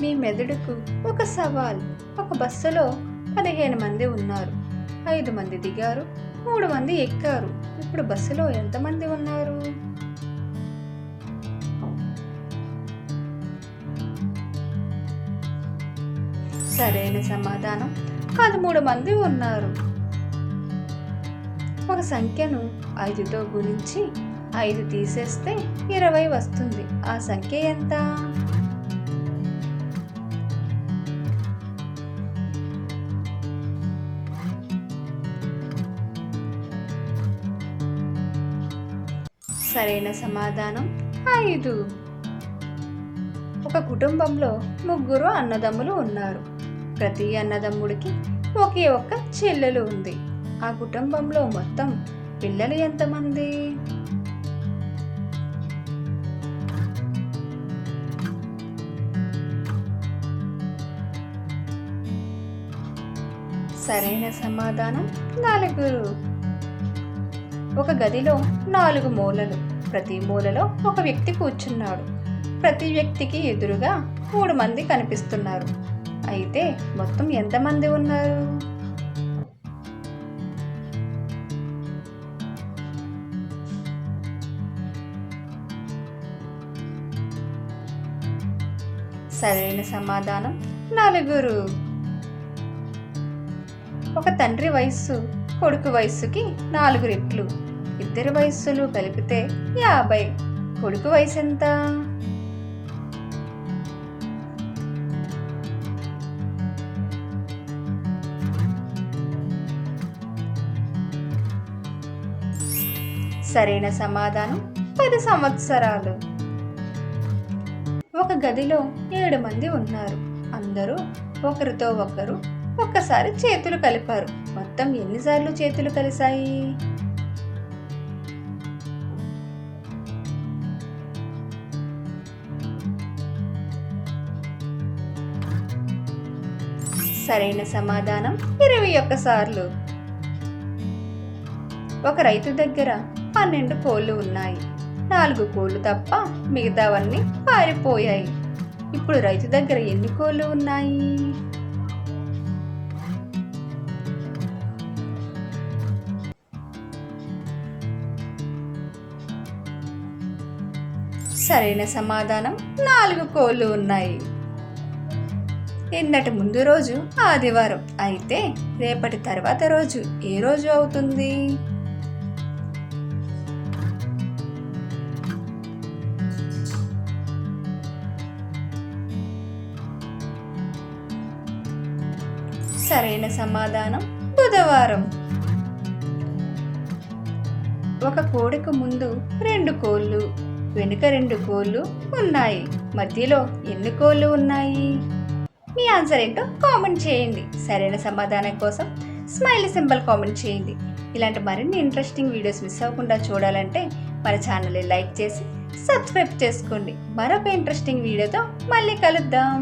మీ మెదడుకు ఒక సవాల్. ఒక బస్సులో 15 మంది ఉన్నారు. 5 మంది దిగారు, 3 మంది ఎక్కారు. ఇప్పుడు బస్సులో ఎంతమంది ఉన్నారు? సరైన సమాధానం 13 మంది ఉన్నారు. ఒక సంఖ్యను 5తో గుణించి 5 తీసేస్తే 20 వస్తుంది. ఆ సంఖ్య ఎంత? సరైన సమాధానం 5. ఒక కుటుంబంలో 3 అన్నదమ్ములు ఉన్నారు. ప్రతి అన్నదమ్ముడికి ఒకే ఒక్క చెల్లెలు ఉంది. ఆ కుటుంబంలో మొత్తం పిల్లలు ఎంతమంది? సరైన సమాధానం 4. ఒక గదిలో 4 మూలలు. ప్రతి మూలలో ఒక వ్యక్తి కూర్చున్నాడు. ప్రతి వ్యక్తికి ఎదురుగా 3 మంది కనిపిస్తున్నారు. అయితే మొత్తం ఎంతమంది ఉన్నారు? సరైన సమాధానం 4. ఒక తండ్రి వయస్సు కొడుకు వయస్సుకి 4 రెట్లు. ఇద్దరి వయస్సులు కలిపితే 50. కొడుకు వయసు ఎంత? సరైన సమాధానం 10 సంవత్సరాలు. ఒక గదిలో 7 మంది ఉన్నారు. అందరూ ఒకరితో ఒకరు ఒక్కసారి చేతులు కలిపారు. మొత్తం ఎన్నిసార్లు చేతులు కలిశాయి? సరైన సమాధానం 21 సార్లు. ఒక రైతు దగ్గర 12 కోళ్లు ఉన్నాయి. 4 కోళ్లు తప్ప మిగతావన్నీ పారిపోయాయి. ఇప్పుడు రైతు దగ్గర ఎన్ని కోళ్లు ఉన్నాయి? సరైన సమాధానం 4 కోళ్లు ఉన్నాయి. నిన్నటి ముందు రోజు ఆదివారం. అయితే రేపటి తర్వాత రోజు ఏ రోజు అవుతుంది? సరైన సమాధానం బుధవారం. ఒక కోడికి ముందు 2 కోళ్లు, వెనుక 2 కోళ్లు ఉన్నాయి. మధ్యలో ఎన్ని కోళ్లు ఉన్నాయి? మీ ఆన్సర్ ఏంటో కామెంట్ చేయండి. సరైన సమాధానం కోసం స్మైలీ సింబల్ కామెంట్ చేయండి. ఇలాంటి మరిన్ని ఇంట్రెస్టింగ్ వీడియోస్ మిస్ అవ్వకుండా చూడాలంటే మన ఛానల్ని లైక్ చేసి సబ్స్క్రైబ్ చేసుకోండి. మరొక ఇంట్రెస్టింగ్ వీడియోతో మళ్ళీ కలుద్దాం.